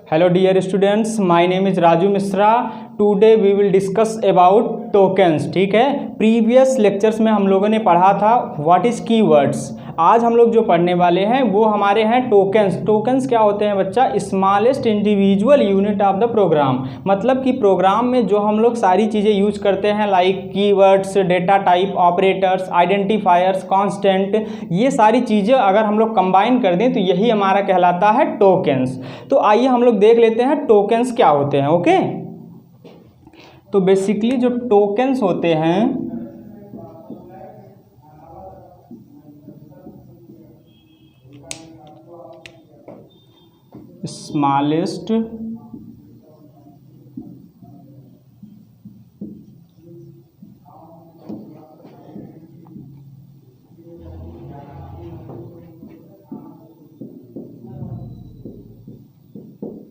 Hello dear students, my name is Raju Misra. Today we will discuss about tokens. ठीक है, previous lectures में हम लोगों ने पढ़ा था व्हाट इज कीवर्ड्स. आज हम लोग जो पढ़ने वाले हैं वो हमारे हैं टोकन्स. टोकन्स क्या होते हैं बच्चा? Smallest individual unit of the program. मतलब कि प्रोग्राम में जो हम लोग सारी चीज़ें यूज करते हैं like keywords, data type, operators, identifiers, constant, ये सारी चीज़ें अगर हम लोग कंबाइन कर दें तो यही हमारा कहलाता है टोकन्स. तो आइए हम लोग देख लेते हैं टोकन्स क्या होते हैं. ओके, तो बेसिकली जो टोकन्स होते हैं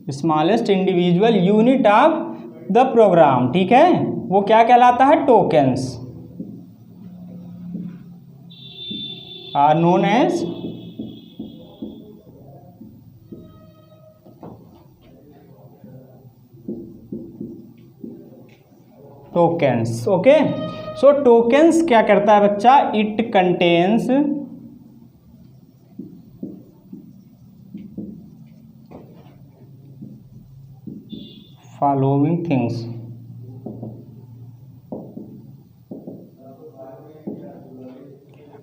smallest individual unit of the program. ठीक है, वो क्या कहलाता है? Tokens are known as tokens. Okay, so tokens क्या करता है बच्चा? It contains following things.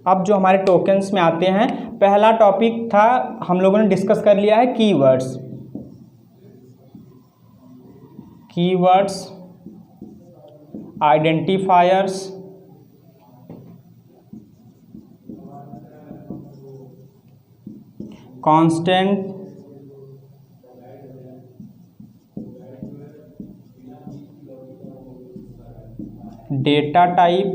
अब जो हमारे टोकन्स में आते हैं, पहला टॉपिक था हम लोगों ने डिस्कस कर लिया है keywords. Keywords, identifiers, constant, data type,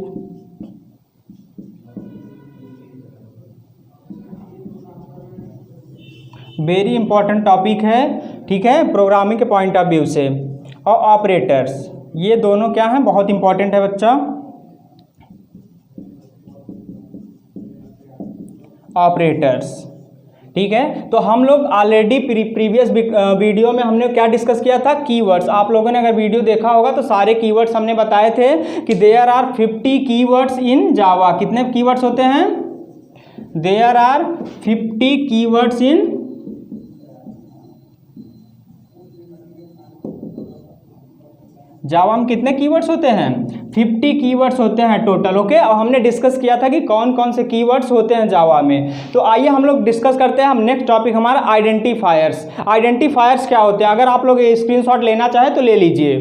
very important topic है. ठीक है, प्रोग्रामिंग के पॉइंट ऑफ व्यू से. और ऑपरेटर्स, ये दोनों क्या हैं? बहुत इंपॉर्टेंट है बच्चा. ऑपरेटर्स. ठीक है, तो हम लोग ऑलरेडी प्रीवियस वीडियो में हमने क्या डिस्कस किया था? कीवर्ड्स. आप लोगों ने अगर वीडियो देखा होगा तो सारे कीवर्ड्स हमने बताए थे कि देयर आर 50 कीवर्ड्स इन जावा. कितने कीवर्ड्स होते हैं? देयर आर 50 कीवर्ड्स इन जावा में. कितने कीवर्ड्स होते हैं? 50 कीवर्ड्स होते हैं टोटल. ओके, और हमने डिस्कस किया था कि कौन कौन से कीवर्ड्स होते हैं जावा में. तो आइए हम लोग डिस्कस करते हैं. हम नेक्स्ट टॉपिक हमारा आइडेंटिफायर्स. आइडेंटिफायर्स क्या होते हैं? अगर आप लोग स्क्रीनशॉट लेना चाहे तो ले लीजिए.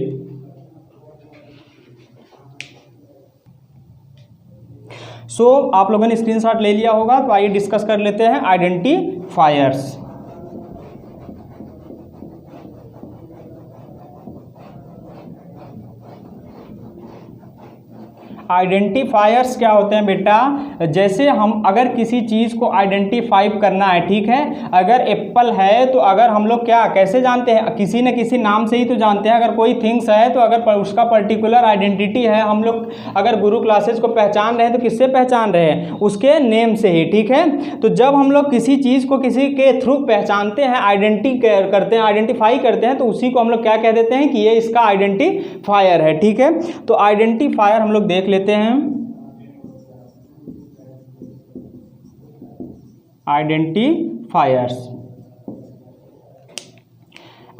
सो आप लोगों ने स्क्रीनशॉट ले लिया होगा, तो आइए डिस्कस कर लेते हैं आइडेंटिफायर्स. आइडेंटिफायर्स क्या होते हैं बेटा? जैसे हम अगर किसी चीज़ को आइडेंटिफाई करना है, ठीक है, अगर एप्पल है तो अगर हम लोग क्या कैसे जानते हैं? किसी न किसी नाम से ही तो जानते हैं. अगर कोई थिंग्स है तो अगर उसका पर्टिकुलर आइडेंटिटी है, हम लोग अगर गुरु क्लासेस को पहचान रहे हैं तो किससे पहचान रहे हैं? उसके नेम से ही. ठीक है, तो जब हम लोग किसी चीज़ को किसी के थ्रू पहचानते हैं, करते हैं, आइडेंटिफाई करते हैं, तो उसी को हम लोग क्या कह देते हैं कि ये इसका आइडेंटिफायर है. ठीक है, तो आइडेंटिफायर हम लोग देख लेते हैं. आइडेंटिफायर्स.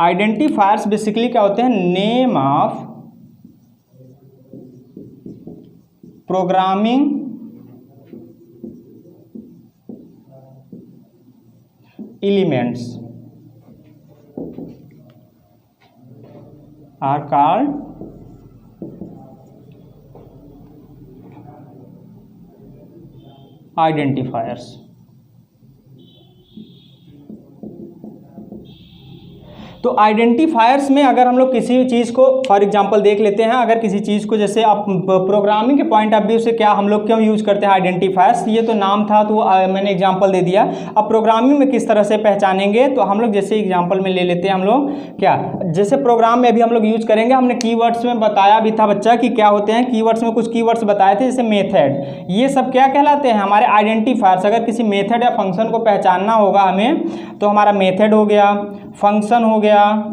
आइडेंटिफायर्स बेसिकली क्या होते हैं? Name of programming elements are called identifiers. तो आइडेंटिफायर्स में अगर हम लोग किसी चीज़ को फॉर एग्जांपल देख लेते हैं. अगर किसी चीज़ को जैसे आप प्रोग्रामिंग के पॉइंट ऑफ व्यू से क्या हम लोग क्यों यूज करते हैं आइडेंटिफायर्स? ये तो नाम था तो मैंने एग्जांपल दे दिया. अब प्रोग्रामिंग में किस तरह से पहचानेंगे? तो हम लोग जैसे एग्जांपल में ले लेते हैं हम लोग क्या, जैसे प्रोग्राम में भी हम लोग यूज करेंगे. हमने कीवर्ड्स में बताया भी था बच्चा कि क्या होते हैं कीवर्ड्स में. कुछ कीवर्ड्स बताए थे जैसे मेथड, ये सब क्या कहलाते हैं? हमारे आइडेंटिफायर्स. अगर किसी मेथड या फंक्शन को पहचानना होगा हमें तो हमारा मेथड हो गया, फंक्शन हो गया,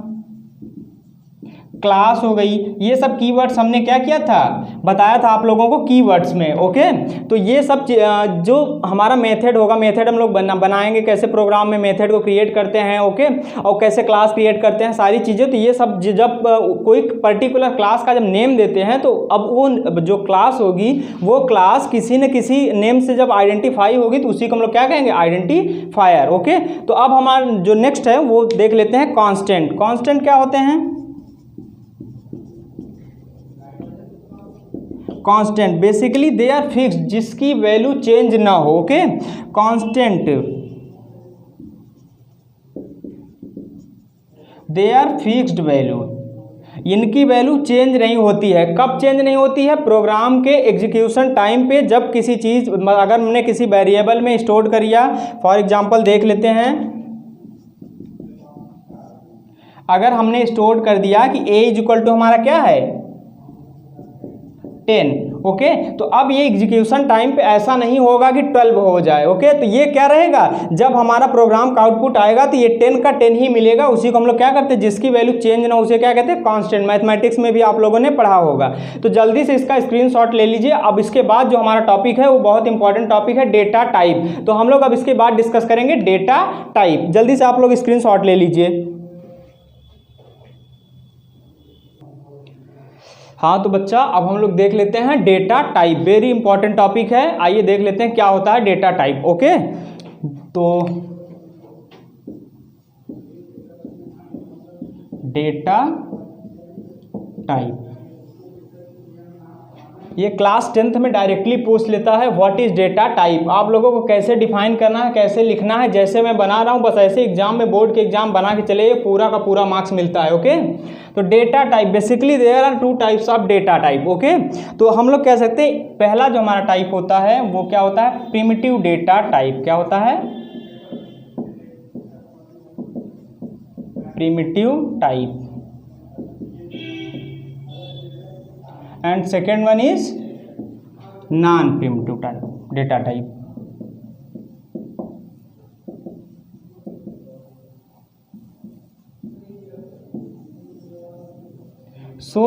क्लास हो गई, ये सब कीवर्ड्स हमने क्या किया था, बताया था आप लोगों को कीवर्ड्स में। ओके, तो ये सब जो हमारा मेथड होगा, मेथड हम लोग बनाएंगे कैसे, प्रोग्राम में मेथड को क्रिएट करते हैं। ओके, और कैसे क्लास क्रिएट करते हैं, सारी चीज़ें। तो ये सब जब कोई पर्टिकुलर क्लास का जब नेम देते हैं, तो अब वो जो क्लास होगी वो क्लास किसी न किसी नेम से जब आइडेंटिफाई होगी तो उसी को हम लोग क्या कहेंगे, आइडेंटिफायर। ओके, तो अब हमारा जो नेक्स्ट है वो देख लेते हैं कांस्टेंट। कांस्टेंट क्या होते हैं, constant basically they are fixed, जिसकी वैल्यू चेंज ना हो। Okay, constant they are fixed value, इनकी वैल्यू चेंज नहीं होती है। कब चेंज नहीं होती है, प्रोग्राम के एग्जीक्यूशन टाइम पे, जब किसी चीज़ अगर हमने किसी वेरिएबल में स्टोर कर दिया, फॉर एग्जांपल देख लेते हैं, अगर हमने स्टोर कर दिया कि a इक्वल टू हमारा क्या है 10। ओके, तो अब ये एग्जीक्यूशन टाइम पे ऐसा नहीं होगा कि 12 हो जाए। ओके, तो ये क्या रहेगा, जब हमारा प्रोग्राम का आउटपुट आएगा तो ये 10 का 10 ही मिलेगा। उसी को हम लोग क्या करते हैं, जिसकी वैल्यू चेंज ना, उसे क्या कहते हैं, कांस्टेंट। मैथमेटिक्स में भी आप लोगों ने पढ़ा होगा। तो जल्दी से इसका स्क्रीनशॉट ले लीजिए। अब इसके बाद जो हमारा टॉपिक है वो बहुत इंपॉर्टेंट टॉपिक है, डेटा टाइप। तो हम लोग अब इसके बाद डिस्कस करेंगे डेटा टाइप। जल्दी से आप लोग स्क्रीनशॉट ले लीजिए। हाँ, तो बच्चा अब हम लोग देख लेते हैं data type, very important topic है। आइए देख लेते हैं क्या होता है डेटा टाइप। ओके, तो डेटा टाइप ये क्लास 10th में डायरेक्टली पूछ लेता है, व्हाट इज डेटा टाइप। आप लोगों को कैसे डिफाइन करना है, कैसे लिखना है, जैसे मैं बना रहा हूँ बस ऐसे एग्जाम में बोर्ड के एग्जाम बना के चले, पूरा का पूरा मार्क्स मिलता है। ओके, तो data type basically there are 2 types of data type. Okay, तो हम लोग कह सकते हैं पहला जो हमारा टाइप होता है वो क्या होता है, प्रिमिटिव डेटा टाइप। क्या होता है, primitive type. And second one is non primitive type data type. So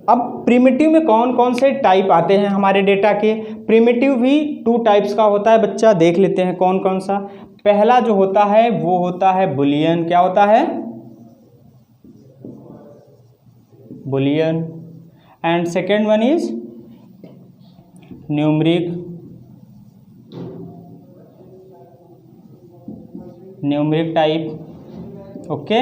अब प्रिमिटिव में कौन कौन से टाइप आते हैं हमारे डेटा के। प्रिमिटिव भी 2 टाइप्स का होता है बच्चा, देख लेते हैं कौन कौन सा। पहला जो होता है वो होता है बुलियन। क्या होता है, Boolean. And second one is numeric, numeric type. Okay,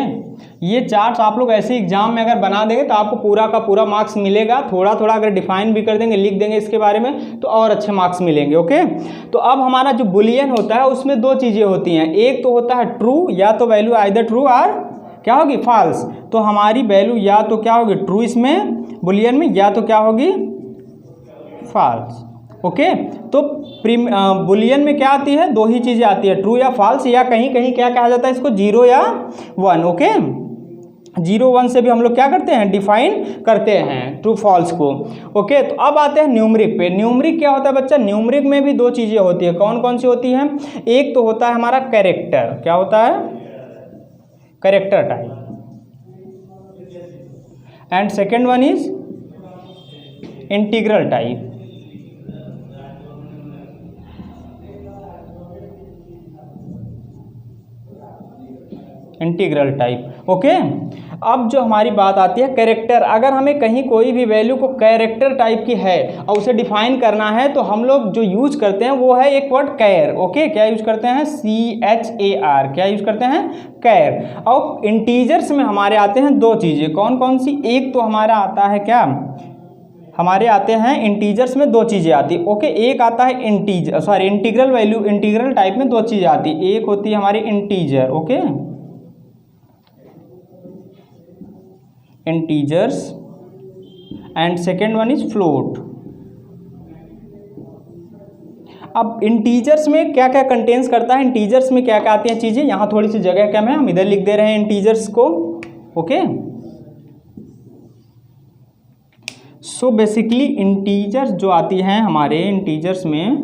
ये चार्ट्स आप लोग ऐसे एग्जाम में अगर बना देंगे तो आपको पूरा का पूरा मार्क्स मिलेगा। थोड़ा थोड़ा अगर डिफाइन भी कर देंगे, लिख देंगे इसके बारे में, तो और अच्छे मार्क्स मिलेंगे। ओके, तो अब हमारा जो बुलियन होता है उसमें 2 चीज़ें होती हैं। एक तो होता है ट्रू, या तो वैल्यू आइदर ट्रू और क्या होगी, फॉल्स। तो हमारी वैल्यू या तो क्या होगी ट्रू इसमें बुलियन में, या तो क्या होगी फॉल्स। ओके, तो बुलियन में क्या आती है, 2 ही चीज़ें आती है, ट्रू या फॉल्स, या कहीं कहीं क्या कहा जाता है इसको, 0 या 1। ओके, 0 1 से भी हम लोग क्या करते हैं, डिफाइन करते हैं ट्रू फॉल्स को। ओके, तो अब आते हैं न्यूमरिक पे। न्यूमरिक क्या होता है बच्चा, न्यूमरिक में भी 2 चीज़ें होती है। कौन कौन सी होती हैं, एक तो होता है हमारा कैरेक्टर। क्या होता है, character type. And second one is integral type. Integral type. Okay, अब जो हमारी बात आती है कैरेक्टर, अगर हमें कहीं कोई भी वैल्यू को कैरेक्टर टाइप की है और उसे डिफाइन करना है तो हम लोग जो यूज करते हैं वो है एक वर्ड कैर। ओके, क्या यूज करते हैं, CHAR। क्या यूज करते हैं, कैर। और इंटीजर्स में हमारे आते हैं 2 चीज़ें। कौन कौन सी, एक तो हमारा आता है क्या, हमारे आते हैं इंटीजर्स में 2 चीज़ें आती। ओके, एक आता है इंटीग्रल वैल्यू, इंटीग्रल टाइप में 2 चीज़ें आती। एक होती है हमारी integer, okay, integers, and second one is float. अब इंटीजर्स में क्या क्या कंटेन्स करता है, इंटीजर्स में क्या क्या आती हैं चीज़ें, यहाँ थोड़ी सी जगह कम है, हम इधर लिख दे रहे हैं इंटीजर्स को। ओके, सो बेसिकली इंटीजर्स जो आती हैं हमारे इंटीजर्स में,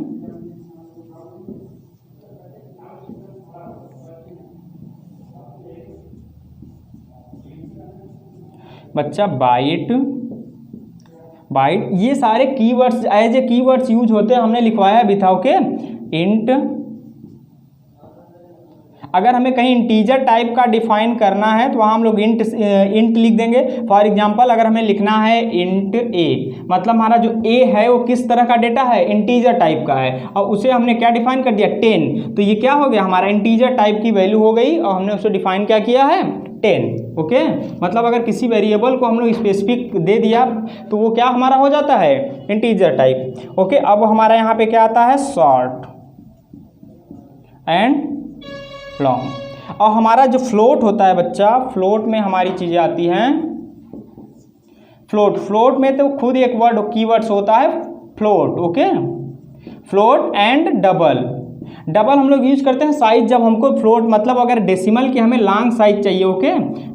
बच्चा बाइट, बाइट, ये सारे keywords as a keywords use होते हैं, हमने लिखवाया है बिथाओ के इंट। अगर हमें कहीं इंटीजर टाइप का डिफाइन करना है तो वहाँ हम लोग इंट लिख देंगे। फॉर एग्जांपल अगर हमें लिखना है इंट ए, मतलब हमारा जो ए है वो किस तरह का डेटा है, इंटीजर टाइप का है, और उसे हमने क्या डिफाइन कर दिया 10, तो ये क्या हो गया हमारा इंटीजर टाइप की वैल्यू हो गई और हमने उसे डिफाइन क्या किया है 10। ओके, मतलब अगर किसी वेरिएबल को हम लोग स्पेसिफिक दे दिया तो वो क्या हमारा हो जाता है इंटीजर टाइप। ओके, अब हमारा यहाँ पे क्या आता है शॉर्ट एंड लॉन्ग। और हमारा जो फ्लोट होता है बच्चा, फ्लोट में हमारी चीज़ें आती हैं फ्लोट में तो खुद एक वर्ड कीवर्ड्स होता है float. Okay, float and double हम लोग यूज करते हैं साइज, जब हमको फ्लोट मतलब अगर डेसिमल की हमें लॉन्ग साइज चाहिए। ओके,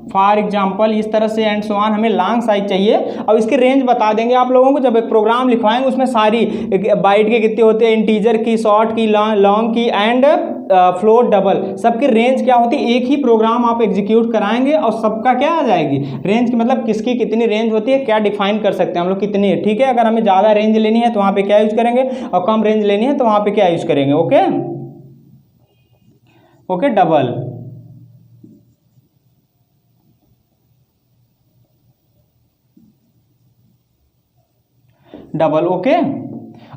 फॉर एग्जांपल इस तरह से एंड सो ऑन हमें लॉन्ग साइज चाहिए, और इसके रेंज बता देंगे आप लोगों को जब एक प्रोग्राम लिखवाएंगे, उसमें सारी बाइट के कितने होते हैं, इंटीजर की, शॉर्ट की, लॉन्ग की एंड फ्लोट डबल, सबकी रेंज क्या होती है। एक ही प्रोग्राम आप एग्जीक्यूट कराएंगे और सबका क्या आ जाएगी रेंज की, मतलब किसकी कितनी रेंज होती है, क्या डिफाइन कर सकते हैं हम लोग कितनी है। ठीक है, अगर हमें ज़्यादा रेंज लेनी है तो वहाँ पे क्या यूज करेंगे, और कम रेंज लेनी है तो वहाँ पे क्या यूज करेंगे। Okay okay, double. ओके,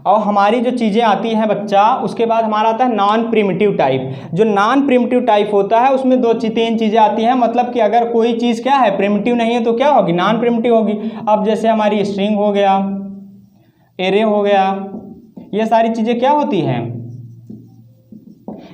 और हमारी जो चीज़ें आती हैं बच्चा, उसके बाद हमारा आता है नॉन प्रिमिटिव टाइप। जो नॉन प्रिमिटिव टाइप होता है उसमें तीन चीज़ें आती हैं, मतलब कि अगर कोई चीज़ क्या है प्रिमिटिव नहीं है तो क्या होगी, नॉन प्रिमिटिव होगी। अब जैसे हमारी स्ट्रिंग हो गया, एरे हो गया, ये सारी चीज़ें क्या होती हैं,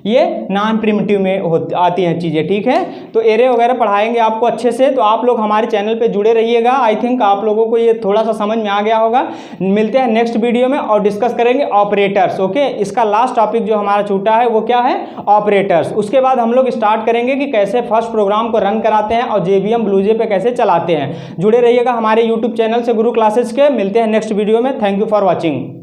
ये नॉन प्रिमिटिव में आती हैं चीज़ें। ठीक है, तो एरे वगैरह पढ़ाएंगे आपको अच्छे से, तो आप लोग हमारे चैनल पे जुड़े रहिएगा। आई थिंक आप लोगों को ये थोड़ा सा समझ में आ गया होगा। मिलते हैं नेक्स्ट वीडियो में और डिस्कस करेंगे ऑपरेटर्स। ओके, इसका लास्ट टॉपिक जो हमारा छूटा है वो क्या है, ऑपरेटर्स। उसके बाद हम लोग स्टार्ट करेंगे कि कैसे फर्स्ट प्रोग्राम को रन कराते हैं और JVM ब्लूजे पे कैसे चलाते हैं। जुड़े रहिएगा हमारे यूट्यूब चैनल से गुरु क्लासेस के। मिलते हैं नेक्स्ट वीडियो में। Thank you for watching.